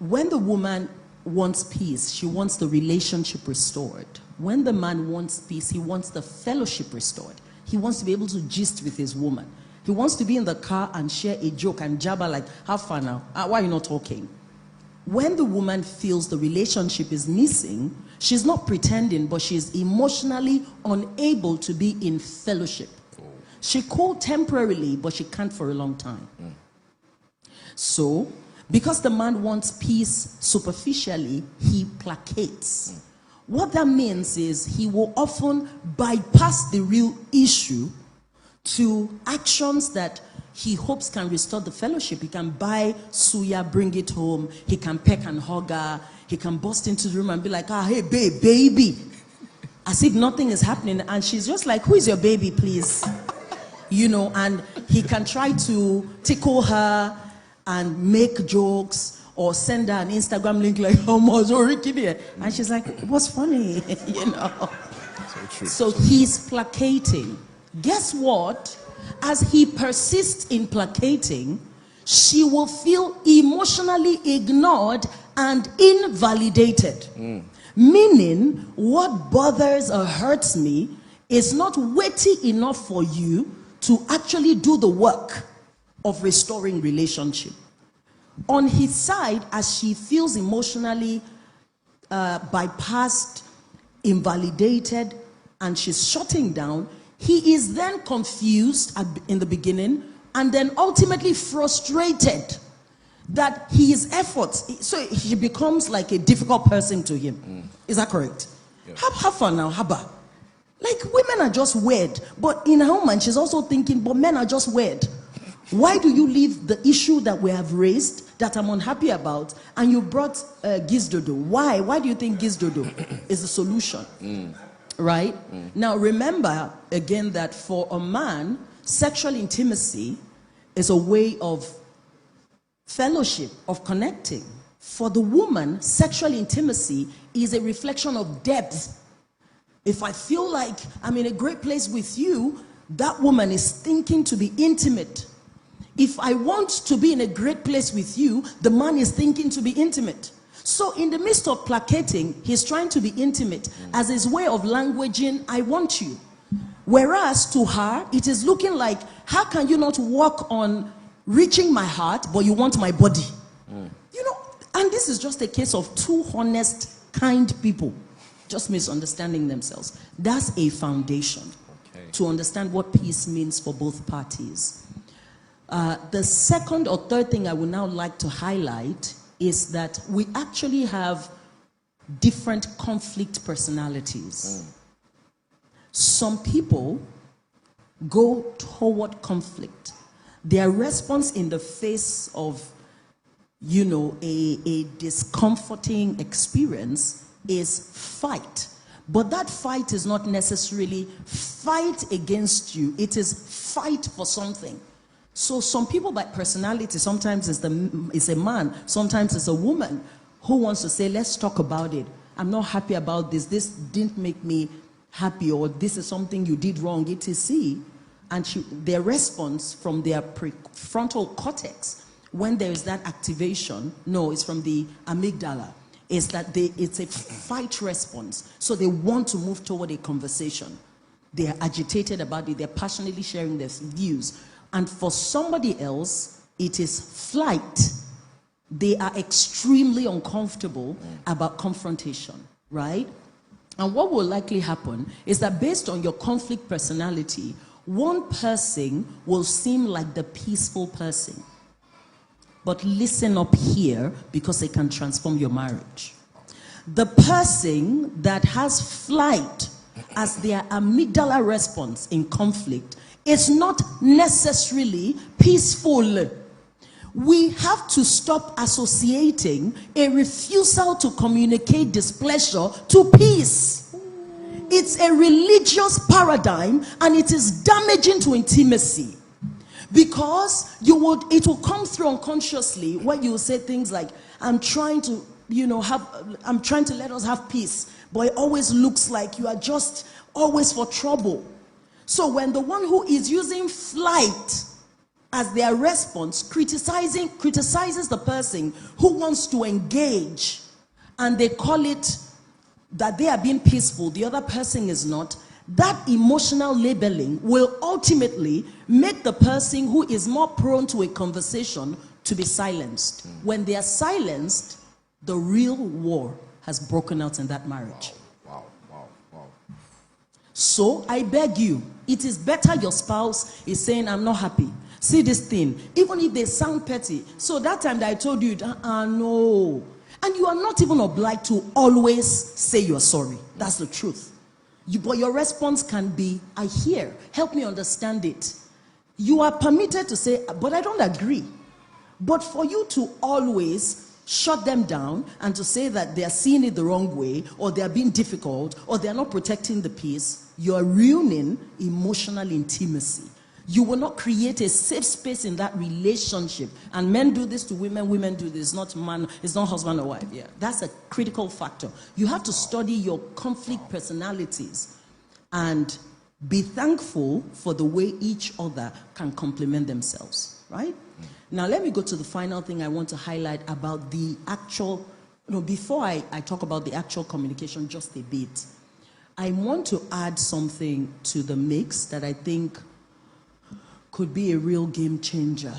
When the woman wants peace, she wants the relationship restored. When the man wants peace, he wants the fellowship restored. He wants to be able to gist with his woman. He wants to be in the car and share a joke and jabber like, have fun now. Why are you not talking? When the woman feels the relationship is missing, she's not pretending, but she's emotionally unable to be in fellowship. She could temporarily, but she can't for a long time. So, because the man wants peace superficially, he placates. What that means is he will often bypass the real issue to actions that he hopes can restore the fellowship. He can buy suya, bring it home. He can peck and hug her. He can burst into the room and be like, hey, baby. As if nothing is happening. And she's just like, who is your baby, please? You know, and he can try to tickle her and make jokes or send her an Instagram link like, how much and she's like, what's funny? You know. So true. So he's placating. Guess what? As he persists in placating, she will feel emotionally ignored and invalidated. Meaning, what bothers or hurts me is not weighty enough for you to actually do the work of restoring relationship. On his side, as she feels emotionally bypassed, invalidated, and she's shutting down, he is then confused in the beginning and then ultimately frustrated that his efforts, so he becomes like a difficult person to him. Is that correct? Yeah. Have fun now, haba. Like, women are just weird, but in her mind she's also thinking, but men are just weird. Why do you leave the issue that we have raised that I'm unhappy about and you brought Gizdodo? Why? Why do you think Gizdodo is the solution? Right? Now remember again that for a man, sexual intimacy is a way of fellowship, of connecting. For the woman, sexual intimacy is a reflection of depth. If I feel like I'm in a great place with you, that woman is thinking to be intimate. If I want to be in a great place with you, the man is thinking to be intimate. So in the midst of placating, he's trying to be intimate as his way of languaging, I want you. Whereas to her, it is looking like, how can you not work on reaching my heart, but you want my body? You know, and this is just a case of two honest, kind people just misunderstanding themselves. That's a foundation to understand what peace means for both parties. The second or third thing I would now like to highlight is that we actually have different conflict personalities. Some people go toward conflict. Their response in the face of, you know, a discomforting experience is fight. But that fight is not necessarily fight against you. It is fight for something. So some people by personality, sometimes it's a man, sometimes it's a woman who wants to say, let's talk about it. I'm not happy about this. This didn't make me happy, or this is something you did wrong, etc. And their response from their prefrontal cortex, when there is that activation, no, it's from the amygdala, is that it's a fight response. So they want to move toward a conversation. They are agitated about it. They're passionately sharing their views. And for somebody else, it is flight. They are extremely uncomfortable about confrontation, right? And what will likely happen is that based on your conflict personality, one person will seem like the peaceful person. But listen up here, because it can transform your marriage. The person that has flight as their amygdala response in conflict is not necessarily peaceful. We have to stop associating a refusal to communicate displeasure to peace. It's a religious paradigm, and it is damaging to intimacy. Because it will come through unconsciously when you say things like, I'm trying to let us have peace, but it always looks like you are just always for trouble. So when the one who is using flight as their response criticizes the person who wants to engage, and they call it that they are being peaceful, the other person is not, that emotional labeling will ultimately make the person who is more prone to a conversation to be silenced. When they are silenced, the real war has broken out in that marriage. Wow. So I beg you, it is better your spouse is saying, I'm not happy. See this thing, even if they sound petty. So that time that I told you, no. And you are not even obliged to always say you're sorry. That's the truth. But your response can be, I hear, help me understand it. You are permitted to say, but I don't agree. But for you to always shut them down and to say that they are seeing it the wrong way, or they are being difficult, or they are not protecting the peace, you are ruining emotional intimacy. You will not create a safe space in that relationship. And men do this to women, women do this, not man, it's not husband or wife. Yeah, that's a critical factor. You have to study your conflict personalities and be thankful for the way each other can complement themselves, right? Now, let me go to the final thing I want to highlight about the actual, before I talk about the actual communication just a bit, I want to add something to the mix that I think could be a real game changer.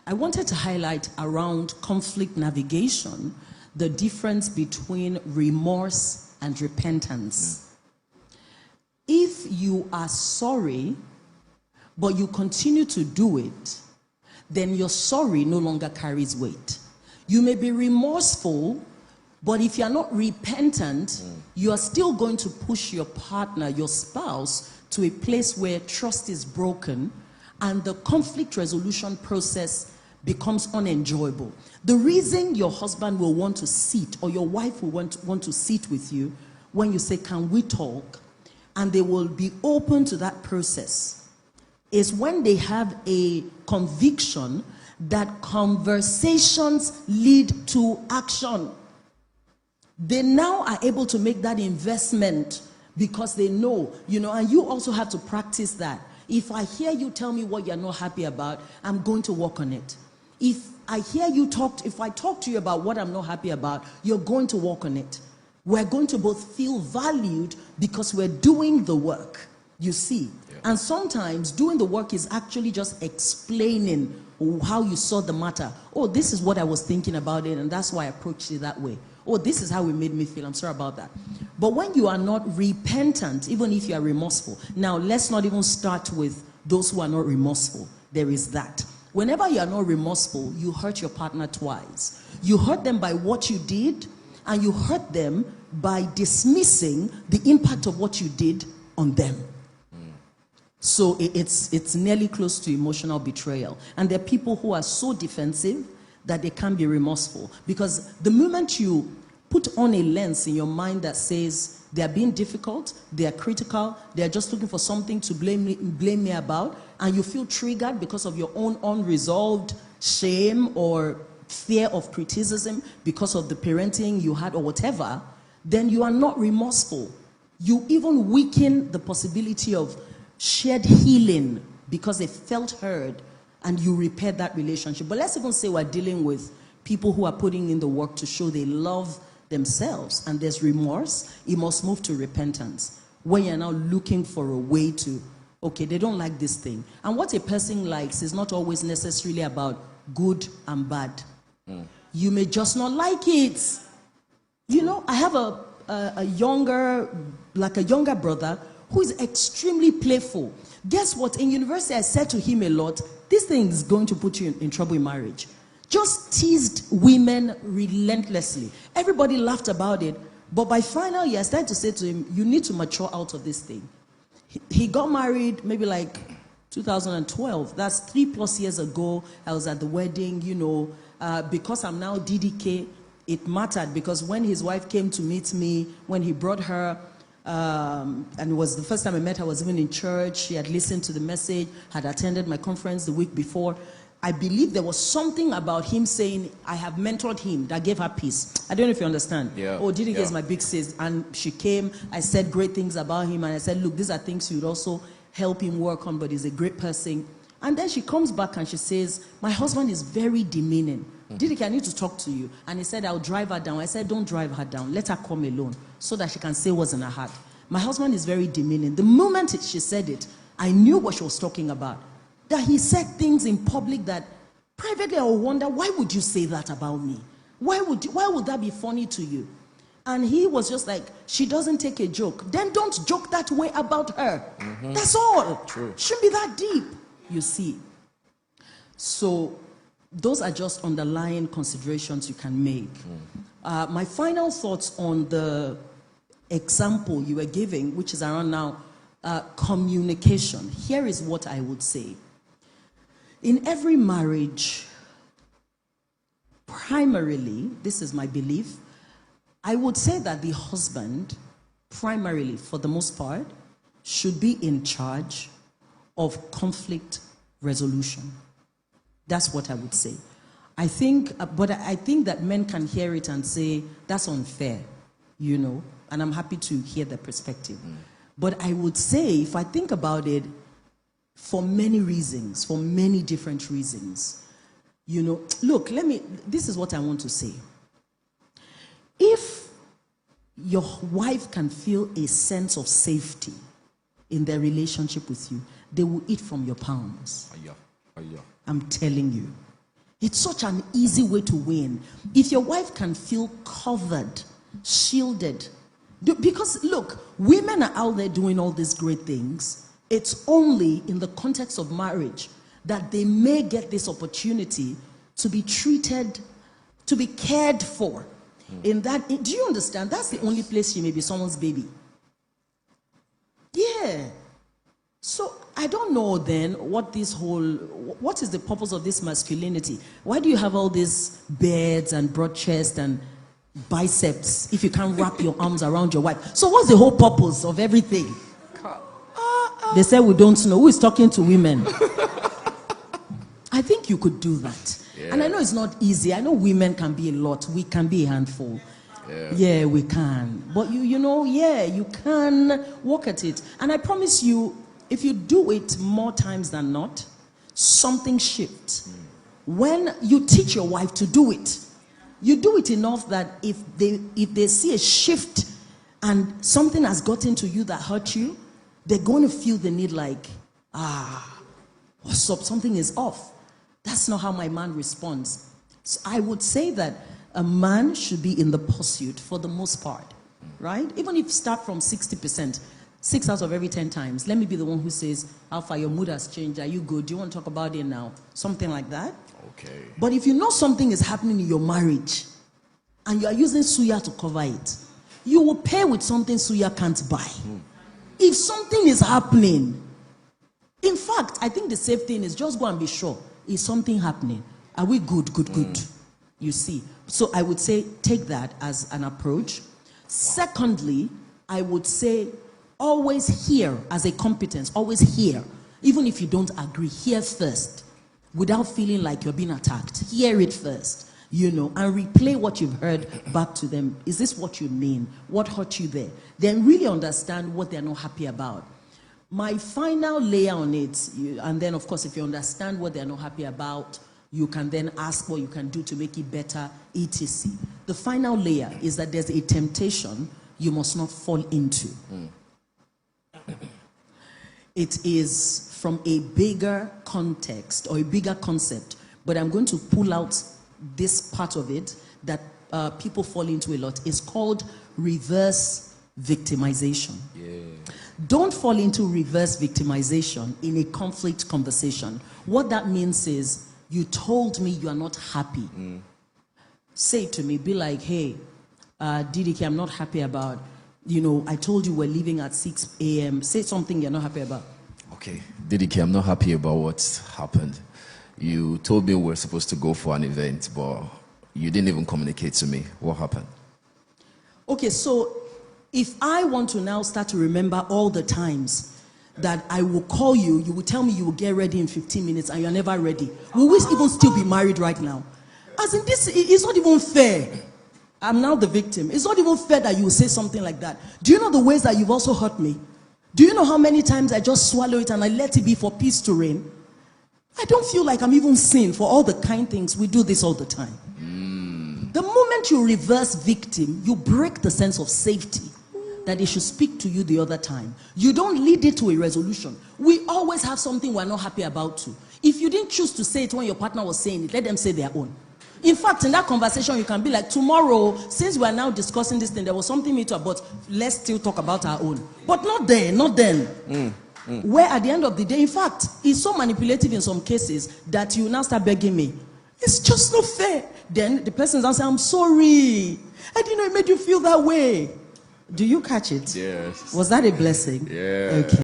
I wanted to highlight around conflict navigation, the difference between remorse and repentance. If you are sorry, but you continue to do it, then your sorry no longer carries weight. You may be remorseful, but if you are not repentant, you are still going to push your partner, your spouse, to a place where trust is broken, and the conflict resolution process becomes unenjoyable. The reason your husband will want to sit, or your wife will want to sit with you when you say, can we talk? And they will be open to that process, is when they have a conviction that conversations lead to action. They now are able to make that investment because they know, and you also have to practice that. If I hear you tell me what you're not happy about, I'm going to work on it. If I talk to you about what I'm not happy about, you're going to work on it. We're going to both feel valued because we're doing the work, you see. Yeah. And sometimes doing the work is actually just explaining how you saw the matter. Oh, this is what I was thinking about it, and that's why I approached it that way. Oh, this is how it made me feel. I'm sorry about that. But when you are not repentant, even if you are remorseful, now let's not even start with those who are not remorseful. There is that. Whenever you are not remorseful, you hurt your partner twice. You hurt them by what you did, and you hurt them by dismissing the impact of what you did on them. So it's nearly close to emotional betrayal. And there are people who are so defensive that they can't be remorseful. Because the moment you put on a lens in your mind that says they are being difficult, they are critical, they are just looking for something to blame me about, and you feel triggered because of your own unresolved shame or fear of criticism because of the parenting you had or whatever, then you are not remorseful. You even weaken the possibility of shared healing because they felt heard and you repaired that relationship. But let's even say we're dealing with people who are putting in the work to show they love themselves and there's remorse. It must move to repentance. When you're now looking for a way to, okay, they don't like this thing. And what a person likes is not always necessarily about good and bad. You may just not like it. I have a younger brother who is extremely playful. Guess what? In university, I said to him a lot, this thing is going to put you in trouble in marriage. Just teased women relentlessly. Everybody laughed about it. But by final year, I started to say to him, you need to mature out of this thing. He got married maybe like 2012. That's 3+ years ago. I was at the wedding, because I'm now DDK, it mattered because when his wife came to meet me, when he brought her, and it was the first time I met her, I was even in church. She had listened to the message, had attended my conference the week before. I believe there was something about him saying, I have mentored him, that gave her peace. I don't know if you understand. Yeah. Oh, DDK is my big sis. And she came, I said great things about him, and I said, look, these are things you would also help him work on, but he's a great person. And then she comes back and she says, my husband is very demeaning. Didike, I need to talk to you. And he said, I'll drive her down. I said, don't drive her down. Let her come alone so that she can say what's in her heart. My husband is very demeaning. The moment she said it, I knew what she was talking about. That he said things in public that privately I would wonder, why would you say that about me? Why would that be funny to you? And he was just like, she doesn't take a joke. Then don't joke that way about her. That's all. True. Shouldn't be that deep, you see. So those are just underlying considerations you can make. My final thoughts on the example you were giving, which is around now communication. Here is what I would say. In every marriage, primarily, this is my belief, I would say that the husband, primarily, for the most part, should be in charge of conflict resolution. That's what I would say. I think that men can hear it and say, that's unfair, you know, and I'm happy to hear the perspective. But I would say, if I think about it, for many reasons, for many different reasons, you know, look, this is what I want to say. If your wife can feel a sense of safety in their relationship with you, they will eat from your palms. I'm telling you. It's such an easy way to win. If your wife can feel covered, shielded, because look, women are out there doing all these great things. It's only in the context of marriage that they may get this opportunity to be treated, to be cared for. In that, do you understand? That's the only place she may be someone's baby. Yeah. So I don't know then what is the purpose of this masculinity? Why do you have all these beards and broad chest and biceps if you can't wrap your arms around your wife? So what's the whole purpose of everything? They say we don't know. Who is talking to women? I think you could do that. Yeah. And I know it's not easy. I know women can be a lot. We can be a handful. Yeah, we can. But you know, yeah, you can work at it. And I promise you, if you do it more times than not, something shifts. When you teach your wife to do it, you do it enough that if they see a shift and something has gotten to you that hurt you, they're going to feel the need like, what's up? Something is off. That's not how my man responds. So I would say that a man should be in the pursuit for the most part, right? Even if you start from 60%, 6 out of every 10 times, let me be the one who says, Alpha, your mood has changed. Are you good? Do you want to talk about it now? Something like that. Okay. But if you know something is happening in your marriage and you are using suya to cover it, you will pay with something suya can't buy. If something is happening, in fact, I think the safe thing is just go and be sure. Is something happening? Are we good? Good. You see. So I would say take that as an approach. Secondly, I would say always hear as a competence. Always hear. Even if you don't agree, hear first. Without feeling like you're being attacked. Hear it first. You know, and replay what you've heard back to them. Is this what you mean? What hurt you there? Then really understand what they're not happy about. My final layer on it, and then of course if you understand what they're not happy about, you can then ask what you can do to make it better, etc. The final layer is that there's a temptation you must not fall into. It is from a bigger context or a bigger concept, but I'm going to pull out this part of it that people fall into a lot. It's called reverse victimization. Don't fall into reverse victimization in a conflict conversation. What that means is, you told me you are not happy. Say it to me, be like, hey, Didike, I'm not happy about, you know, I told you we're leaving at 6 a.m. Say something you're not happy about. Okay, Didike, I'm not happy about what's happened. You told me we're supposed to go for an event, but you didn't even communicate to me. What happened? Okay, so if I want to now start to remember all the times that I will call you, you will tell me you will get ready in 15 minutes and you're never ready, will we even still be married right now? As in, this is not even fair. I'm now the victim. It's not even fair that you will say something like that. Do you know the ways that you've also hurt me? Do you know how many times I just swallow it and I let it be for peace to reign? I don't feel like I'm even seen for all the kind things. We do this all the time. The moment you reverse victim, you break the sense of safety that they should speak to you the other time. You don't lead it to a resolution. We always have something we're not happy about too. If you didn't choose to say it when your partner was saying it, let them say their own. In fact, in that conversation, you can be like, tomorrow, since we are now discussing this thing, there was something me to about, let's still talk about our own. But not then, not then. Where at the end of the day, in fact, it's so manipulative in some cases that you now start begging me. It's just not fair. Then the person's answer, I'm sorry. I didn't know it made you feel that way. Do you catch it? Yes. Was that a blessing? Yeah. Okay.